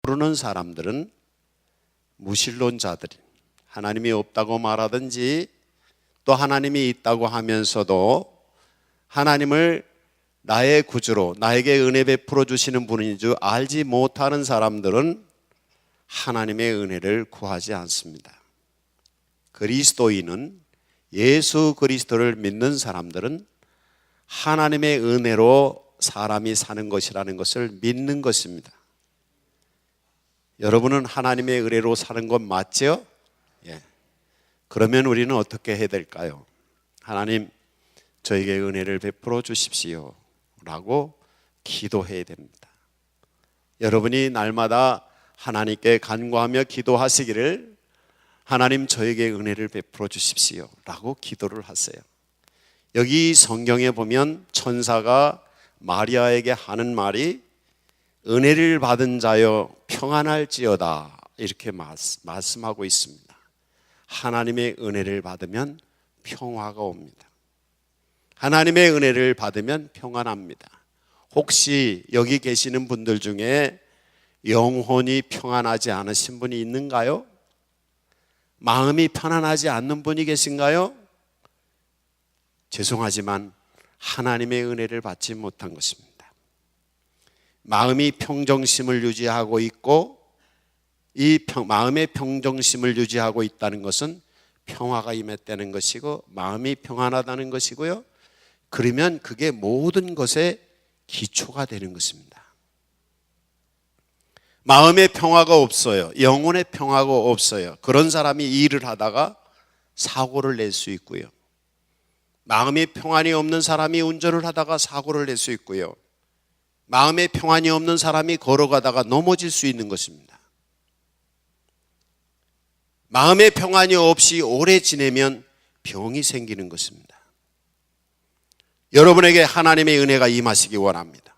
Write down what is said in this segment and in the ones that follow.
모르는 사람들은 무신론자들이 하나님이 없다고 말하든지 또 하나님이 있다고 하면서도 하나님을 나의 구주로 나에게 은혜 베풀어 주시는 분인 줄 알지 못하는 사람들은 하나님의 은혜를 구하지 않습니다. 그리스도인은 예수 그리스도를 믿는 사람들은 하나님의 은혜로 사람이 사는 것이라는 것을 믿는 것입니다. 여러분은 하나님의 은혜로 사는 것 맞죠? 예. 그러면 우리는 어떻게 해야 될까요? 하나님, 저에게 은혜를 베풀어 주십시오 라고 기도해야 됩니다. 여러분이 날마다 하나님께 간구하며 기도하시기를 하나님, 저에게 은혜를 베풀어 주십시오 라고 기도를 하세요. 여기 성경에 보면 천사가 마리아에게 하는 말이 은혜를 받은 자여 평안할지어다 이렇게 말씀하고 있습니다. 하나님의 은혜를 받으면 평화가 옵니다. 하나님의 은혜를 받으면 평안합니다. 혹시 여기 계시는 분들 중에 영혼이 평안하지 않으신 분이 있는가요? 마음이 편안하지 않는 분이 계신가요? 죄송하지만 하나님의 은혜를 받지 못한 것입니다. 마음이 평정심을 유지하고 있고 이 마음의 평정심을 유지하고 있다는 것은 평화가 임했다는 것이고 마음이 평안하다는 것이고요. 그러면 그게 모든 것의 기초가 되는 것입니다. 마음의 평화가 없어요. 영혼의 평화가 없어요. 그런 사람이 일을 하다가 사고를 낼 수 있고요. 마음의 평안이 없는 사람이 운전을 하다가 사고를 낼 수 있고요. 마음의 평안이 없는 사람이 걸어가다가 넘어질 수 있는 것입니다. 마음의 평안이 없이 오래 지내면 병이 생기는 것입니다. 여러분에게 하나님의 은혜가 임하시기 원합니다.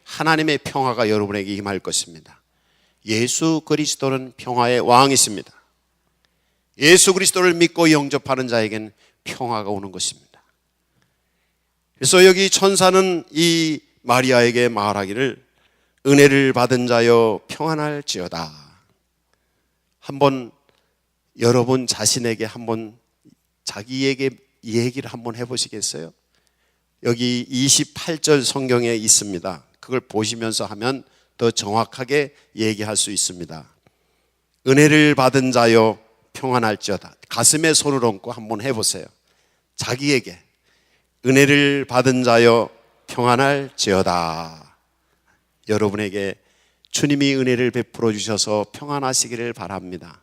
하나님의 평화가 여러분에게 임할 것입니다. 예수 그리스도는 평화의 왕이십니다. 예수 그리스도를 믿고 영접하는 자에게는 평화가 오는 것입니다. 그래서 여기 천사는 이 마리아에게 말하기를 은혜를 받은 자여 평안할지어다. 한번 여러분 자신에게 한번 자기에게 얘기를 한번 해보시겠어요? 여기 28절 성경에 있습니다. 그걸 보시면서 하면 더 정확하게 얘기할 수 있습니다. 은혜를 받은 자여 평안할지어다. 가슴에 손을 얹고 한번 해보세요. 자기에게 은혜를 받은 자여 평안할지어다. 여러분에게 주님이 은혜를 베풀어 주셔서 평안하시기를 바랍니다.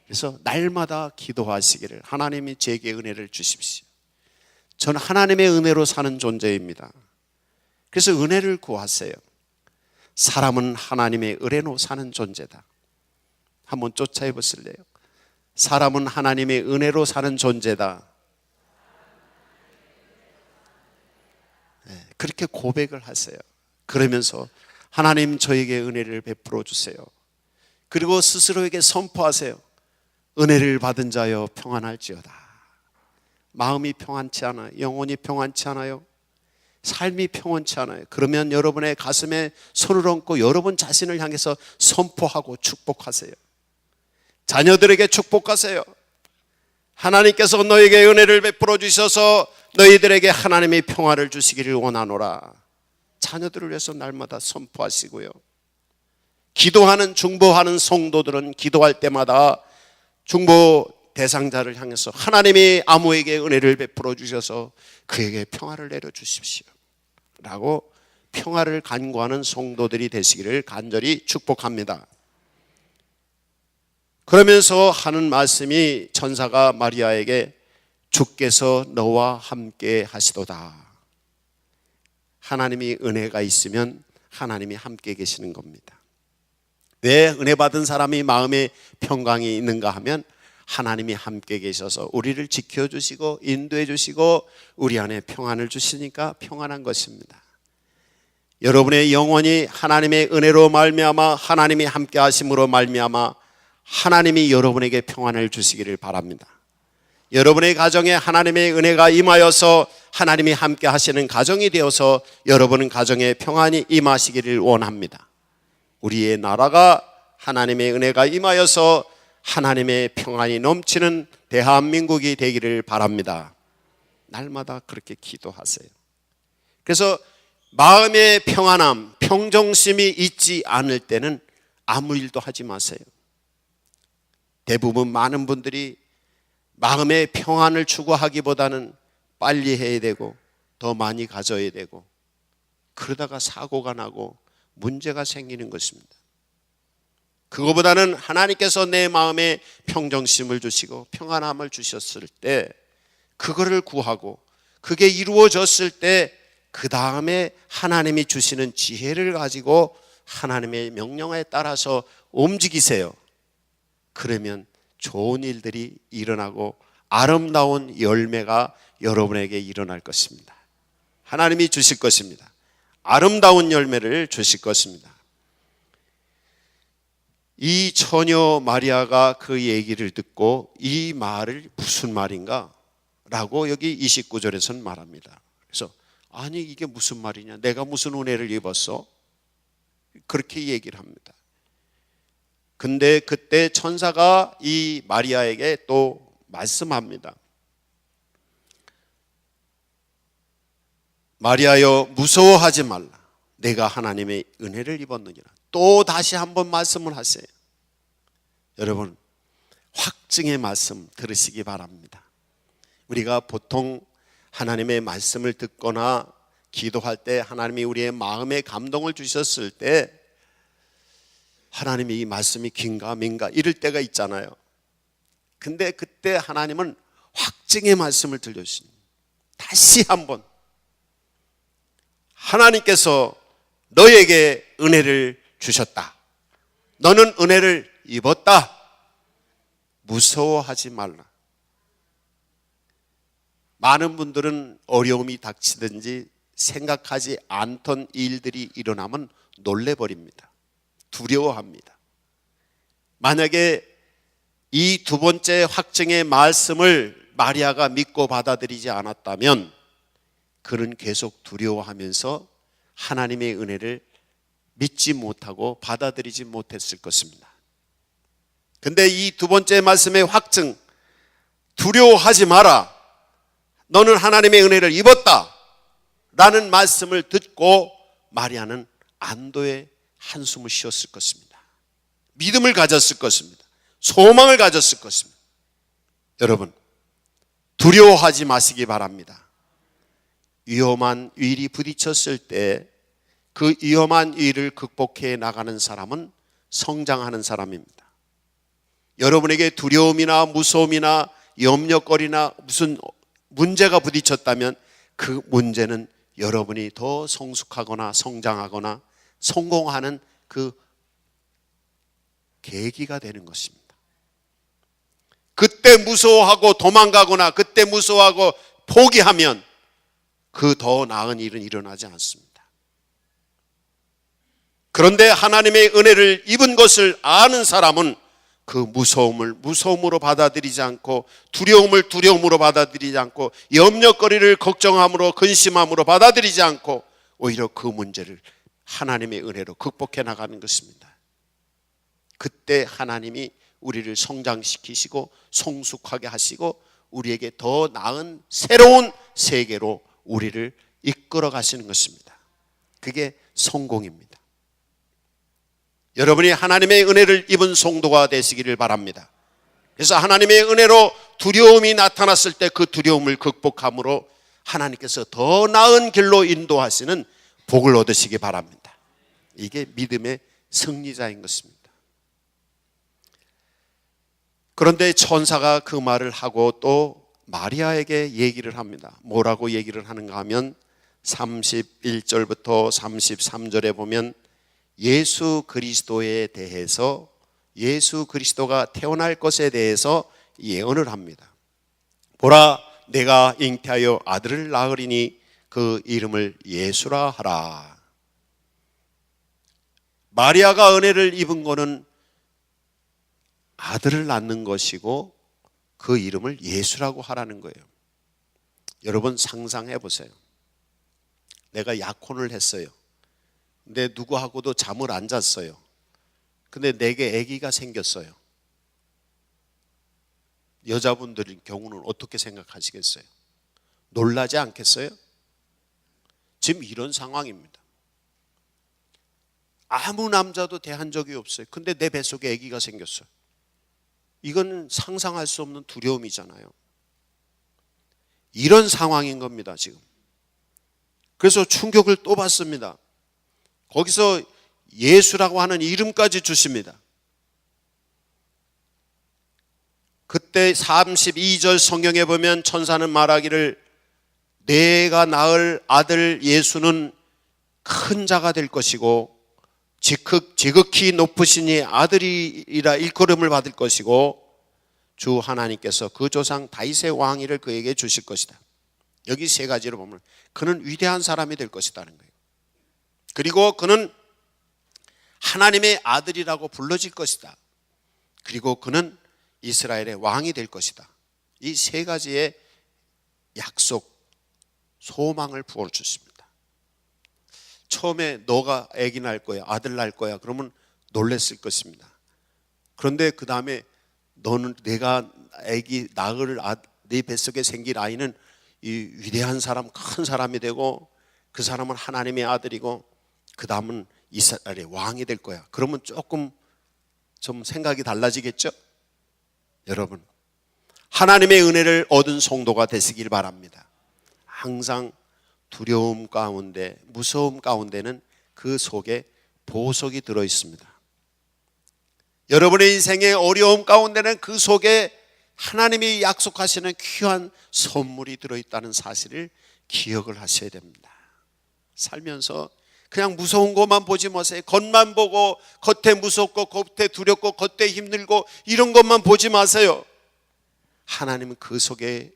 그래서 날마다 기도하시기를 하나님이 제게 은혜를 주십시오. 저는 하나님의 은혜로 사는 존재입니다. 그래서 은혜를 구하세요. 사람은 하나님의 은혜로 사는 존재다. 한번 쫓아해 보실래요? 사람은 하나님의 은혜로 사는 존재다. 그렇게 고백을 하세요. 그러면서 하나님, 저에게 은혜를 베풀어 주세요. 그리고 스스로에게 선포하세요. 은혜를 받은 자여 평안할지어다. 마음이 평안치 않아요. 영혼이 평안치 않아요. 삶이 평온치 않아요. 그러면 여러분의 가슴에 손을 얹고 여러분 자신을 향해서 선포하고 축복하세요. 자녀들에게 축복하세요. 하나님께서 너에게 은혜를 베풀어 주셔서 너희들에게 하나님의 평화를 주시기를 원하노라. 자녀들을 위해서 날마다 선포하시고요. 기도하는 중보하는 성도들은 기도할 때마다 중보 대상자를 향해서 하나님이 아무에게 은혜를 베풀어 주셔서 그에게 평화를 내려 주십시오 라고 평화를 간구하는 성도들이 되시기를 간절히 축복합니다. 그러면서 하는 말씀이 천사가 마리아에게 주께서 너와 함께 하시도다. 하나님이 은혜가 있으면 하나님이 함께 계시는 겁니다. 왜 은혜 받은 사람이 마음에 평강이 있는가 하면 하나님이 함께 계셔서 우리를 지켜주시고 인도해 주시고 우리 안에 평안을 주시니까 평안한 것입니다. 여러분의 영혼이 하나님의 은혜로 말미암아 하나님이 함께 하심으로 말미암아 하나님이 여러분에게 평안을 주시기를 바랍니다. 여러분의 가정에 하나님의 은혜가 임하여서 하나님이 함께 하시는 가정이 되어서 여러분은 가정에 평안이 임하시기를 원합니다. 우리의 나라가 하나님의 은혜가 임하여서 하나님의 평안이 넘치는 대한민국이 되기를 바랍니다. 날마다 그렇게 기도하세요. 그래서 마음의 평안함, 평정심이 있지 않을 때는 아무 일도 하지 마세요. 대부분 많은 분들이 마음의 평안을 추구하기보다는 빨리 해야 되고 더 많이 가져야 되고 그러다가 사고가 나고 문제가 생기는 것입니다. 그거보다는 하나님께서 내 마음에 평정심을 주시고 평안함을 주셨을 때 그거를 구하고 그게 이루어졌을 때 그 다음에 하나님이 주시는 지혜를 가지고 하나님의 명령에 따라서 움직이세요. 그러면 좋은 일들이 일어나고 아름다운 열매가 여러분에게 일어날 것입니다. 하나님이 주실 것입니다. 아름다운 열매를 주실 것입니다. 이 처녀 마리아가 그 얘기를 듣고 이 말을 무슨 말인가? 라고 여기 29절에서는 말합니다. 그래서 아니 이게 무슨 말이냐? 내가 무슨 은혜를 입었어? 그렇게 얘기를 합니다. 근데 그때 천사가 이 마리아에게 또 말씀합니다. 마리아여 무서워하지 말라. 내가 하나님의 은혜를 입었느니라. 또 다시 한번 말씀을 하세요. 여러분 확증의 말씀 들으시기 바랍니다. 우리가 보통 하나님의 말씀을 듣거나 기도할 때 하나님이 우리의 마음에 감동을 주셨을 때 하나님이 이 말씀이 긴가 민가 이럴 때가 있잖아요. 근데 그때 하나님은 확증의 말씀을 들려주십니다. 다시 한번 하나님께서 너에게 은혜를 주셨다. 너는 은혜를 입었다. 무서워하지 말라. 많은 분들은 어려움이 닥치든지 생각하지 않던 일들이 일어나면 놀래버립니다. 두려워합니다. 만약에 이 두 번째 확증의 말씀을 마리아가 믿고 받아들이지 않았다면 그는 계속 두려워하면서 하나님의 은혜를 믿지 못하고 받아들이지 못했을 것입니다. 근데 이 두 번째 말씀의 확증, 두려워하지 마라. 너는 하나님의 은혜를 입었다 라는 말씀을 듣고 마리아는 안도의 한숨을 쉬었을 것입니다. 믿음을 가졌을 것입니다. 소망을 가졌을 것입니다. 여러분 두려워하지 마시기 바랍니다. 위험한 일이 부딪혔을 때 그 위험한 일을 극복해 나가는 사람은 성장하는 사람입니다. 여러분에게 두려움이나 무서움이나 염려거리나 무슨 문제가 부딪혔다면 그 문제는 여러분이 더 성숙하거나 성장하거나 성공하는 그 계기가 되는 것입니다. 그때 무서워하고 도망가거나 그때 무서워하고 포기하면 그 더 나은 일은 일어나지 않습니다. 그런데 하나님의 은혜를 입은 것을 아는 사람은 그 무서움을 무서움으로 받아들이지 않고 두려움을 두려움으로 받아들이지 않고 염려거리를 걱정함으로 근심함으로 받아들이지 않고 오히려 그 문제를 하나님의 은혜로 극복해 나가는 것입니다. 그때 하나님이 우리를 성장시키시고 성숙하게 하시고 우리에게 더 나은 새로운 세계로 우리를 이끌어 가시는 것입니다. 그게 성공입니다. 여러분이 하나님의 은혜를 입은 성도가 되시기를 바랍니다. 그래서 하나님의 은혜로 두려움이 나타났을 때 그 두려움을 극복함으로 하나님께서 더 나은 길로 인도하시는 복을 얻으시기 바랍니다. 이게 믿음의 승리자인 것입니다. 그런데 천사가 그 말을 하고 또 마리아에게 얘기를 합니다. 뭐라고 얘기를 하는가 하면 31절부터 33절에 보면 예수 그리스도에 대해서 예수 그리스도가 태어날 것에 대해서 예언을 합니다. 보라 내가 잉태하여 아들을 낳으리니 그 이름을 예수라 하라. 마리아가 은혜를 입은 것은 아들을 낳는 것이고 그 이름을 예수라고 하라는 거예요. 여러분 상상해 보세요. 내가 약혼을 했어요. 근데 누구하고도 잠을 안 잤어요. 근데 내게 아기가 생겼어요. 여자분들의 경우는 어떻게 생각하시겠어요? 놀라지 않겠어요? 지금 이런 상황입니다. 아무 남자도 대한 적이 없어요. 근데 내 뱃속에 아기가 생겼어요. 이건 상상할 수 없는 두려움이잖아요. 이런 상황인 겁니다, 지금. 그래서 충격을 또 받습니다. 거기서 예수라고 하는 이름까지 주십니다. 그때 32절 성경에 보면 천사는 말하기를 내가 낳을 아들 예수는 큰 자가 될 것이고 지극히 높으시니 아들이라 일컬음을 받을 것이고 주 하나님께서 그 조상 다윗의 왕위를 그에게 주실 것이다. 여기 세 가지로 보면 그는 위대한 사람이 될 것이라는 거예요. 그리고 그는 하나님의 아들이라고 불러질 것이다. 그리고 그는 이스라엘의 왕이 될 것이다. 이 세 가지의 약속, 소망을 부어주십니다. 처음에 너가 아기 낳을 거야, 아들 낳을 거야 그러면 놀랬을 것입니다. 그런데 그 다음에 너는 내가 아기 낳을 네 뱃속에 생길 아이는 이 위대한 사람, 큰 사람이 되고 그 사람은 하나님의 아들이고 그 다음은 이스라엘의 왕이 될 거야. 그러면 조금 좀 생각이 달라지겠죠? 여러분, 하나님의 은혜를 얻은 성도가 되시길 바랍니다. 항상 두려움 가운데, 무서움 가운데는 그 속에 보석이 들어 있습니다. 여러분의 인생의 어려움 가운데는 그 속에 하나님이 약속하시는 귀한 선물이 들어있다는 사실을 기억을 하셔야 됩니다. 살면서 그냥 무서운 것만 보지 마세요. 겉만 보고 겉에 무섭고 겉에 두렵고 겉에 힘들고 이런 것만 보지 마세요. 하나님은 그 속에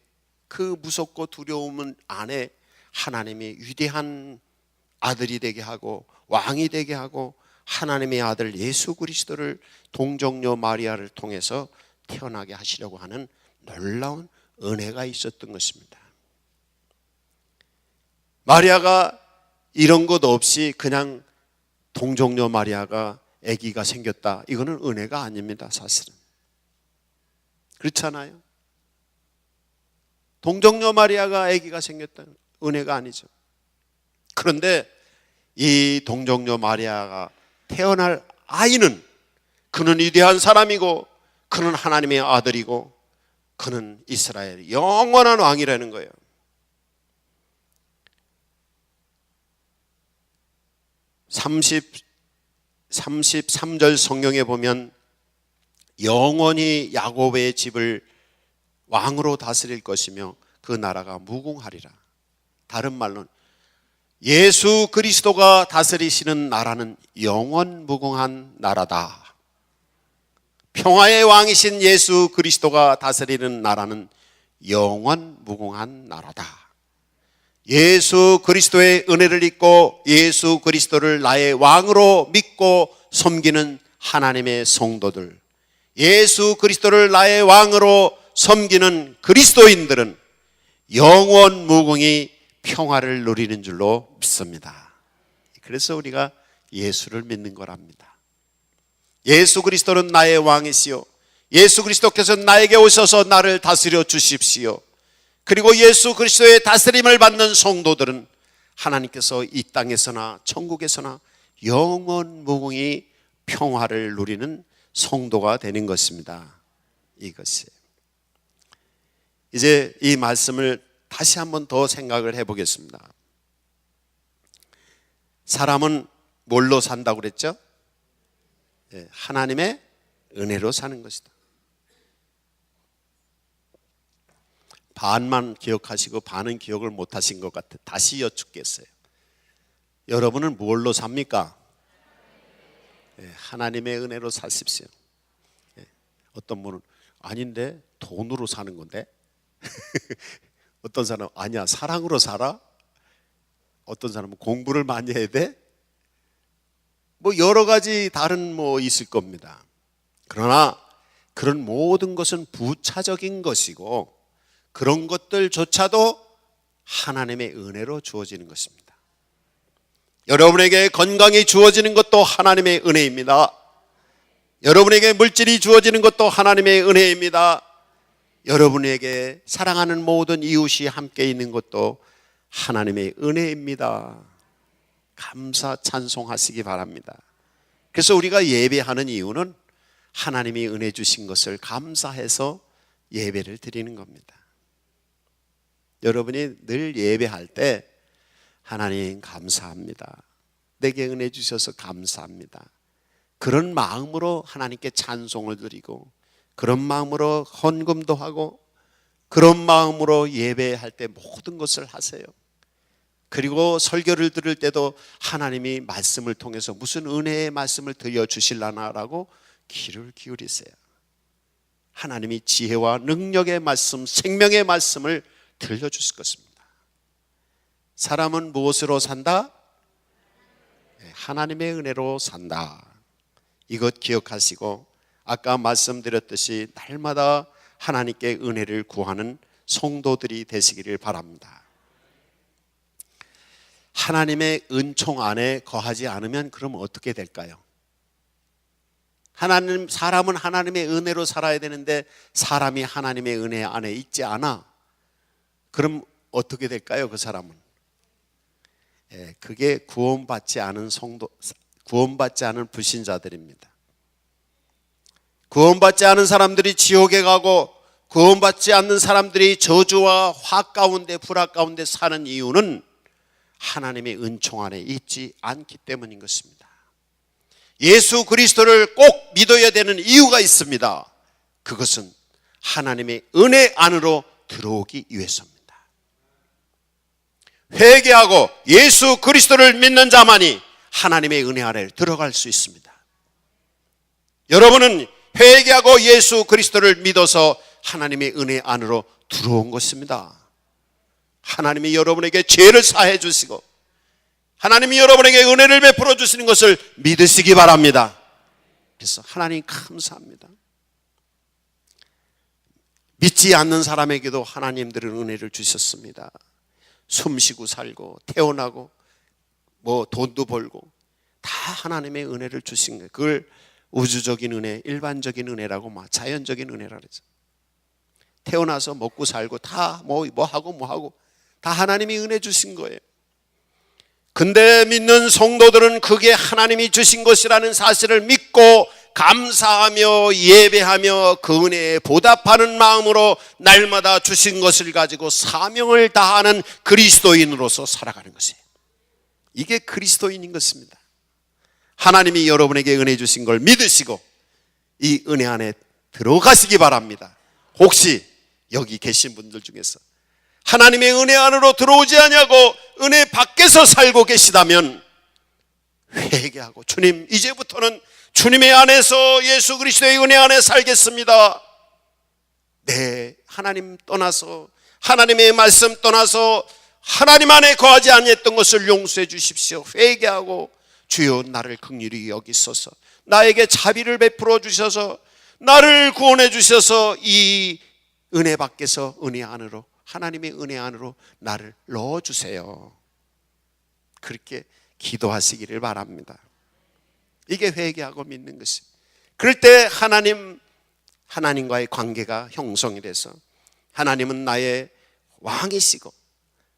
그 무섭고 두려움 안에 하나님이 위대한 아들이 되게 하고 왕이 되게 하고 하나님의 아들 예수 그리스도를 동정녀 마리아를 통해서 태어나게 하시려고 하는 놀라운 은혜가 있었던 것입니다. 마리아가 이런 것 없이 그냥 동정녀 마리아가 아기가 생겼다, 이거는 은혜가 아닙니다. 사실은 그렇잖아요. 동정녀 마리아가 아기가 생겼다, 은혜가 아니죠. 그런데 이 동정녀 마리아가 태어날 아이는 그는 위대한 사람이고 그는 하나님의 아들이고 그는 이스라엘의 영원한 왕이라는 거예요. 33절 성경에 보면 영원히 야곱의 집을 왕으로 다스릴 것이며 그 나라가 무궁하리라. 다른 말로는 예수 그리스도가 다스리시는 나라는 영원 무궁한 나라다. 평화의 왕이신 예수 그리스도가 다스리는 나라는 영원 무궁한 나라다. 예수 그리스도의 은혜를 입고 예수 그리스도를 나의 왕으로 믿고 섬기는 하나님의 성도들, 예수 그리스도를 나의 왕으로 섬기는 그리스도인들은 영원 무궁히 평화를 누리는 줄로 믿습니다. 그래서 우리가 예수를 믿는 거랍니다. 예수 그리스도는 나의 왕이시요 예수 그리스도께서 나에게 오셔서 나를 다스려 주십시오. 그리고 예수 그리스도의 다스림을 받는 성도들은 하나님께서 이 땅에서나 천국에서나 영원 무궁히 평화를 누리는 성도가 되는 것입니다. 이것이 이제 이 말씀을 다시 한번 더 생각을 해보겠습니다. 사람은 뭘로 산다고 그랬죠? 하나님의 은혜로 사는 것이다. 반만 기억하시고 반은 기억을 못하신 것 같아. 다시 여쭙겠어요. 여러분은 뭘로 삽니까? 하나님의 은혜로 사십시오. 어떤 분은 아닌데 돈으로 사는 건데 어떤 사람은 아니야 사랑으로 살아. 어떤 사람은 공부를 많이 해야 돼. 뭐 여러 가지 다른 있을 겁니다. 그러나 그런 모든 것은 부차적인 것이고 그런 것들조차도 하나님의 은혜로 주어지는 것입니다. 여러분에게 건강이 주어지는 것도 하나님의 은혜입니다. 여러분에게 물질이 주어지는 것도 하나님의 은혜입니다. 여러분에게 사랑하는 모든 이웃이 함께 있는 것도 하나님의 은혜입니다. 감사 찬송하시기 바랍니다. 그래서 우리가 예배하는 이유는 하나님이 은혜 주신 것을 감사해서 예배를 드리는 겁니다. 여러분이 늘 예배할 때 하나님 감사합니다. 내게 은혜 주셔서 감사합니다. 그런 마음으로 하나님께 찬송을 드리고, 그런 마음으로 헌금도 하고, 그런 마음으로 예배할 때 모든 것을 하세요. 그리고 설교를 들을 때도 하나님이 말씀을 통해서 무슨 은혜의 말씀을 들려주실라나라고 귀를 기울이세요. 하나님이 지혜와 능력의 말씀, 생명의 말씀을 들려주실 것입니다. 사람은 무엇으로 산다? 하나님의 은혜로 산다. 이것 기억하시고 아까 말씀드렸듯이 날마다 하나님께 은혜를 구하는 성도들이 되시기를 바랍니다. 하나님의 은총 안에 거하지 않으면 그럼 어떻게 될까요? 사람은 하나님의 은혜로 살아야 되는데 사람이 하나님의 은혜 안에 있지 않아. 그럼 어떻게 될까요? 그 사람은 그게 구원받지 않은 구원받지 않은 불신자들입니다. 구원받지 않은 사람들이 지옥에 가고 구원받지 않는 사람들이 저주와 화 가운데 불화 가운데 사는 이유는 하나님의 은총 안에 있지 않기 때문인 것입니다. 예수 그리스도를 꼭 믿어야 되는 이유가 있습니다. 그것은 하나님의 은혜 안으로 들어오기 위해서입니다. 회개하고 예수 그리스도를 믿는 자만이 하나님의 은혜 아래에 들어갈 수 있습니다. 여러분은 회개하고 예수 그리스도를 믿어서 하나님의 은혜 안으로 들어온 것입니다. 하나님이 여러분에게 죄를 사해 주시고 하나님이 여러분에게 은혜를 베풀어 주시는 것을 믿으시기 바랍니다. 그래서 하나님 감사합니다. 믿지 않는 사람에게도 하나님들은 은혜를 주셨습니다. 숨쉬고 살고 태어나고 돈도 벌고 다 하나님의 은혜를 주신 거예요. 그걸 우주적인 은혜, 일반적인 은혜라고 자연적인 은혜라 그러죠. 태어나서 먹고 살고 다 뭐 하고 다 하나님이 은혜 주신 거예요. 근데 믿는 성도들은 그게 하나님이 주신 것이라는 사실을 믿고 감사하며 예배하며 그 은혜에 보답하는 마음으로 날마다 주신 것을 가지고 사명을 다하는 그리스도인으로서 살아가는 것이에요. 이게 그리스도인인 것입니다. 하나님이 여러분에게 은혜 주신 걸 믿으시고 이 은혜 안에 들어가시기 바랍니다. 혹시 여기 계신 분들 중에서 하나님의 은혜 안으로 들어오지 않냐고 은혜 밖에서 살고 계시다면 회개하고 주님, 이제부터는 주님의 안에서 예수 그리스도의 은혜 안에 살겠습니다. 네, 하나님 떠나서 하나님의 말씀 떠나서 하나님 안에 거하지 아니했던 것을 용서해 주십시오. 회개하고 주여 나를 긍휼히 여기소서, 나에게 자비를 베풀어 주셔서 나를 구원해 주셔서 이 은혜 밖에서 은혜 안으로, 하나님의 은혜 안으로 나를 넣어주세요. 그렇게 기도하시기를 바랍니다. 이게 회개하고 믿는 것입니다. 그럴 때 하나님과의 관계가 형성이 돼서 하나님은 나의 왕이시고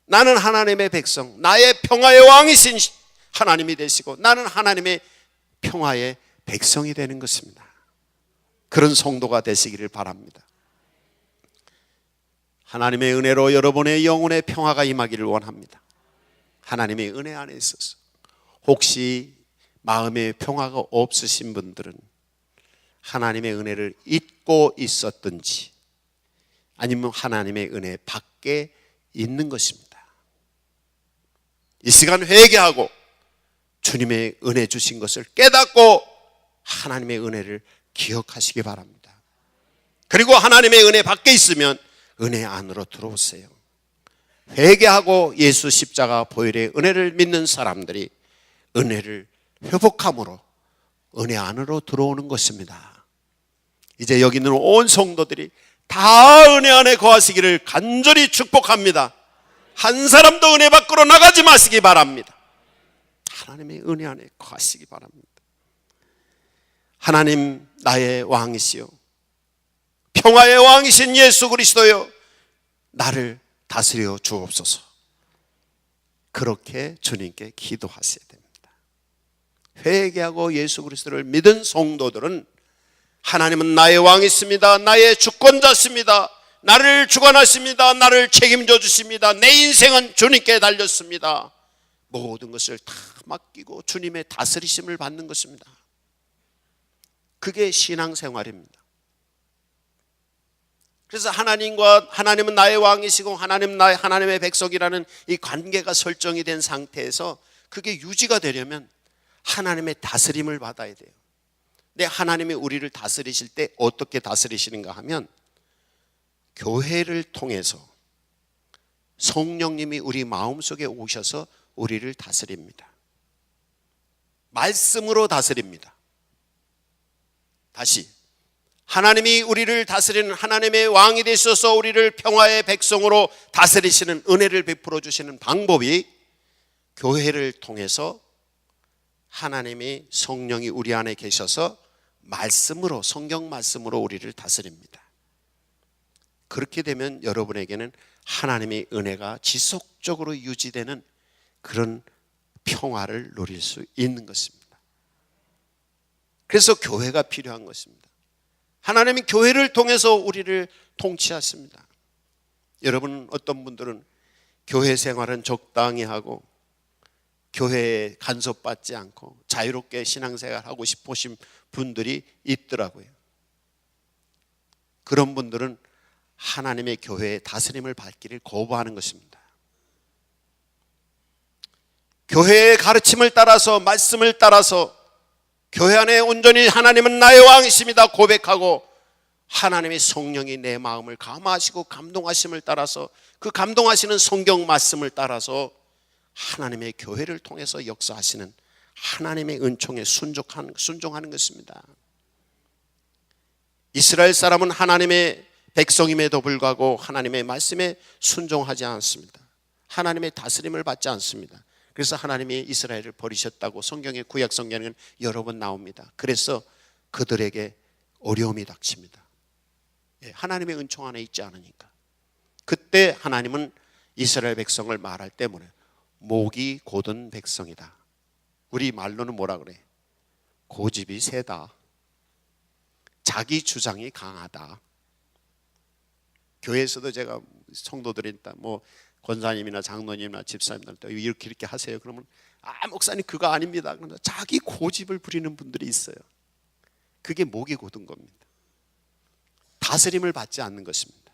나는 하나님의 백성, 나의 평화의 왕이신 하나님이 되시고 나는 하나님의 평화의 백성이 되는 것입니다. 그런 성도가 되시기를 바랍니다. 하나님의 은혜로 여러분의 영혼의 평화가 임하기를 원합니다. 하나님의 은혜 안에 있어서 혹시 마음의 평화가 없으신 분들은 하나님의 은혜를 잊고 있었든지 아니면 하나님의 은혜 밖에 있는 것입니다. 이 시간 회개하고 주님의 은혜 주신 것을 깨닫고 하나님의 은혜를 기억하시기 바랍니다. 그리고 하나님의 은혜 밖에 있으면 은혜 안으로 들어오세요. 회개하고 예수 십자가 보혈의 은혜를 믿는 사람들이 은혜를 회복함으로 은혜 안으로 들어오는 것입니다. 이제 여기 있는 온 성도들이 다 은혜 안에 거하시기를 간절히 축복합니다. 한 사람도 은혜 밖으로 나가지 마시기 바랍니다. 하나님의 은혜 안에 거하시기 바랍니다. 하나님 나의 왕이시요 평화의 왕이신 예수 그리스도요 나를 다스려 주옵소서. 그렇게 주님께 기도하셔야 됩니다. 회개하고 예수 그리스도를 믿은 성도들은 하나님은 나의 왕이십니다. 나의 주권자십니다. 나를 주관하십니다. 나를 책임져 주십니다. 내 인생은 주님께 달렸습니다. 모든 것을 다 맡기고 주님의 다스리심을 받는 것입니다. 그게 신앙생활입니다. 그래서 하나님은 나의 왕이시고 하나님의 백성이라는 이 관계가 설정이 된 상태에서 그게 유지가 되려면 하나님의 다스림을 받아야 돼요. 근데 하나님이 우리를 다스리실 때 어떻게 다스리시는가 하면 교회를 통해서 성령님이 우리 마음속에 오셔서 우리를 다스립니다. 말씀으로 다스립니다. 다시 하나님이 우리를 다스리는 하나님의 왕이 되셔서 우리를 평화의 백성으로 다스리시는 은혜를 베풀어 주시는 방법이 교회를 통해서 하나님이 성령이 우리 안에 계셔서 말씀으로 성경 말씀으로 우리를 다스립니다. 그렇게 되면 여러분에게는 하나님의 은혜가 지속적으로 유지되는 그런 평화를 누릴 수 있는 것입니다. 그래서 교회가 필요한 것입니다. 하나님이 교회를 통해서 우리를 통치하십니다. 여러분 어떤 분들은 교회 생활은 적당히 하고 교회에 간섭받지 않고 자유롭게 신앙생활 하고 싶으신 분들이 있더라고요. 그런 분들은 하나님의 교회의 다스림을 받기를 거부하는 것입니다. 교회의 가르침을 따라서 말씀을 따라서 교회 안에 온전히 하나님은 나의 왕이십니다 고백하고 하나님의 성령이 내 마음을 감화하시고 감동하심을 따라서 그 감동하시는 성경 말씀을 따라서 하나님의 교회를 통해서 역사하시는 하나님의 은총에 순종하는 것입니다. 이스라엘 사람은 하나님의 백성임에도 불구하고 하나님의 말씀에 순종하지 않습니다. 하나님의 다스림을 받지 않습니다. 그래서 하나님이 이스라엘을 버리셨다고 성경의 구약 성경에는 여러 번 나옵니다. 그래서 그들에게 어려움이 닥칩니다. 하나님의 은총 안에 있지 않으니까. 그때 하나님은 이스라엘 백성을 말할 때 뭐래요? 목이 곧은 백성이다. 우리 말로는 뭐라 그래? 고집이 세다. 자기 주장이 강하다. 교회에서도 제가 성도들이 있다. 뭐 권사님이나 장로님이나 집사님들한테 이렇게 하세요. 그러면 목사님 그거 아닙니다. 그러면 자기 고집을 부리는 분들이 있어요. 그게 목이 곧은 겁니다. 다스림을 받지 않는 것입니다.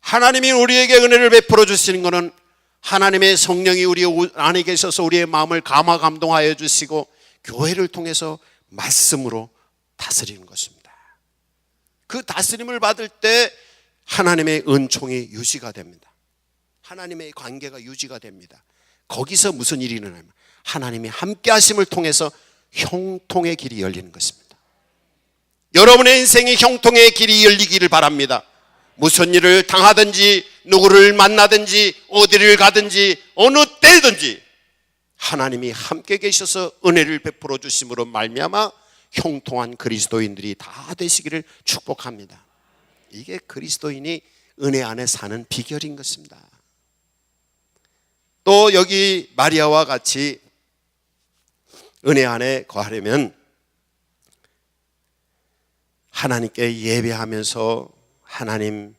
하나님이 우리에게 은혜를 베풀어 주시는 것은 하나님의 성령이 우리 안에 계셔서 우리의 마음을 감화 감동하여 주시고 교회를 통해서 말씀으로 다스리는 것입니다. 그 다스림을 받을 때 하나님의 은총이 유지가 됩니다. 하나님의 관계가 유지가 됩니다. 거기서 무슨 일이 일어나면 하나님이 함께 하심을 통해서 형통의 길이 열리는 것입니다. 여러분의 인생이 형통의 길이 열리기를 바랍니다. 무슨 일을 당하든지 누구를 만나든지 어디를 가든지 어느 때든지 하나님이 함께 계셔서 은혜를 베풀어 주심으로 말미암아 형통한 그리스도인들이 다 되시기를 축복합니다. 이게 그리스도인이 은혜 안에 사는 비결인 것입니다. 또 여기 마리아와 같이 은혜 안에 거하려면 하나님께 예배하면서 하나님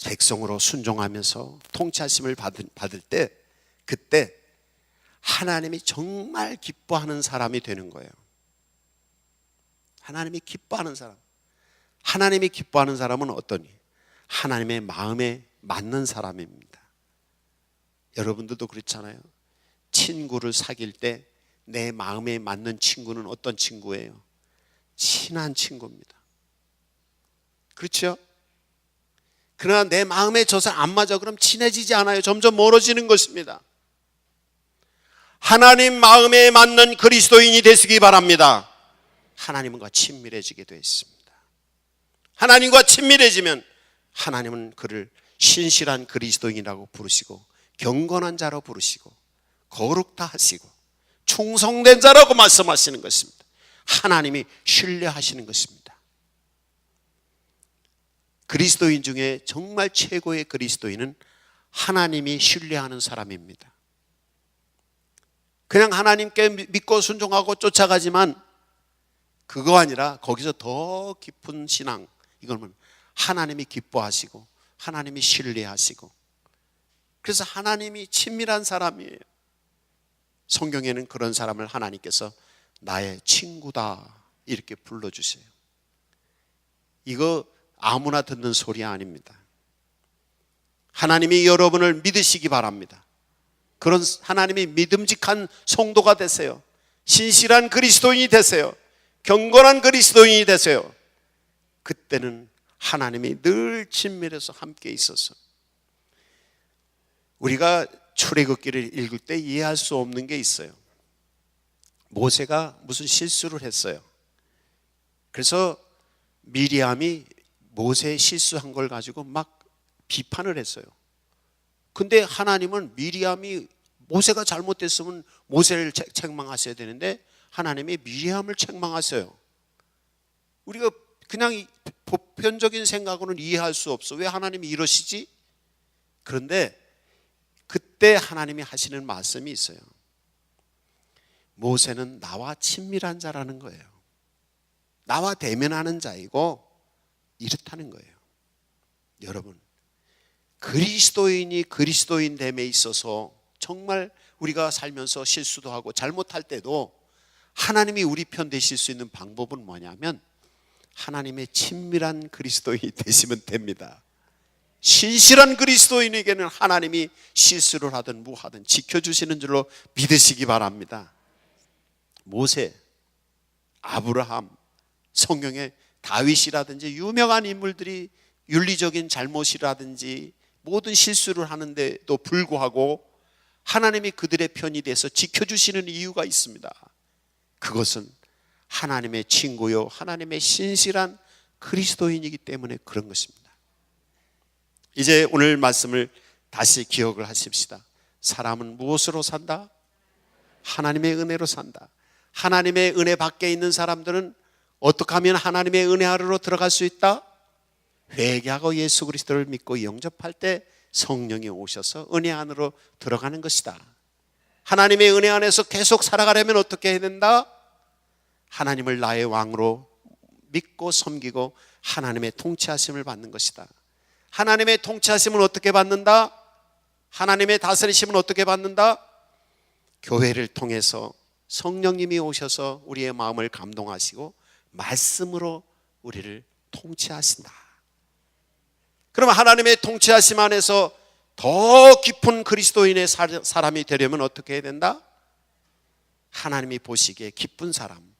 백성으로 순종하면서 통치하심을 받을 때 그때 하나님이 정말 기뻐하는 사람이 되는 거예요. 하나님이 기뻐하는 사람. 하나님이 기뻐하는 사람은 어떠니? 하나님의 마음에 맞는 사람입니다. 여러분들도 그렇잖아요. 친구를 사귈 때 내 마음에 맞는 친구는 어떤 친구예요? 친한 친구입니다. 그렇죠? 그러나 내 마음에 져서 안 맞아 그럼 친해지지 않아요. 점점 멀어지는 것입니다. 하나님 마음에 맞는 그리스도인이 되시기 바랍니다. 하나님과 친밀해지게 되어 있습니다. 하나님과 친밀해지면 하나님은 그를 신실한 그리스도인이라고 부르시고 경건한 자로 부르시고 거룩다 하시고 충성된 자라고 말씀하시는 것입니다. 하나님이 신뢰하시는 것입니다. 그리스도인 중에 정말 최고의 그리스도인은 하나님이 신뢰하는 사람입니다. 그냥 하나님께 믿고 순종하고 쫓아가지만 그거 아니라 거기서 더 깊은 신앙, 이거는 하나님이 기뻐하시고 하나님이 신뢰하시고, 그래서 하나님이 친밀한 사람이에요. 성경에는 그런 사람을 하나님께서 나의 친구다 이렇게 불러주세요. 이거 아무나 듣는 소리 아닙니다. 하나님이 여러분을 믿으시기 바랍니다. 그런 하나님이 믿음직한 성도가 되세요. 신실한 그리스도인이 되세요. 경건한 그리스도인이 되세요. 그때는 하나님이 늘 친밀해서 함께 있어서 우리가 출애굽기를 읽을 때 이해할 수 없는 게 있어요. 모세가 무슨 실수를 했어요. 그래서 미리암이 모세의 실수한 걸 가지고 막 비판을 했어요. 근데 하나님은 미리암이 모세가 잘못됐으면 모세를 책망하셔야 되는데 하나님이 미리암을 책망하세요. 우리가 그냥 보편적인 생각으로는 이해할 수 없어. 왜 하나님이 이러시지? 그런데 그때 하나님이 하시는 말씀이 있어요. 모세는 나와 친밀한 자라는 거예요. 나와 대면하는 자이고 이렇다는 거예요. 여러분, 그리스도인이 그리스도인 됨에 있어서 정말 우리가 살면서 실수도 하고 잘못할 때도 하나님이 우리 편 되실 수 있는 방법은 뭐냐면 하나님의 친밀한 그리스도인이 되시면 됩니다. 신실한 그리스도인에게는 하나님이 실수를 하든 무하든 지켜주시는 줄로 믿으시기 바랍니다. 모세, 아브라함, 성경에 다윗이라든지 유명한 인물들이 윤리적인 잘못이라든지 모든 실수를 하는데도 불구하고 하나님이 그들의 편이 돼서 지켜주시는 이유가 있습니다. 그것은 하나님의 친구요 하나님의 신실한 그리스도인이기 때문에 그런 것입니다. 이제 오늘 말씀을 다시 기억을 하십시다. 사람은 무엇으로 산다? 하나님의 은혜로 산다. 하나님의 은혜 밖에 있는 사람들은 어떻게 하면 하나님의 은혜 아래로 들어갈 수 있다? 회개하고 예수 그리스도를 믿고 영접할 때 성령이 오셔서 은혜 안으로 들어가는 것이다. 하나님의 은혜 안에서 계속 살아가려면 어떻게 해야 된다? 하나님을 나의 왕으로 믿고 섬기고 하나님의 통치하심을 받는 것이다. 하나님의 통치하심을 어떻게 받는다? 하나님의 다스리심을 어떻게 받는다? 교회를 통해서 성령님이 오셔서 우리의 마음을 감동하시고 말씀으로 우리를 통치하신다. 그럼 하나님의 통치하심 안에서 더 깊은 그리스도인의 사람이 되려면 어떻게 해야 된다? 하나님이 보시기에 기쁜 사람,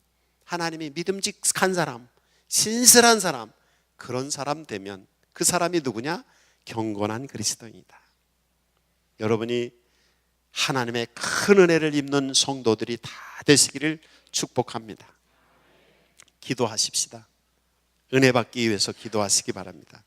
하나님이 믿음직한 사람, 신실한 사람, 그런 사람 되면 그 사람이 누구냐? 경건한 그리스도인이다. 여러분이 하나님의 큰 은혜를 입는 성도들이 다 되시기를 축복합니다. 기도하십시다. 은혜 받기 위해서 기도하시기 바랍니다.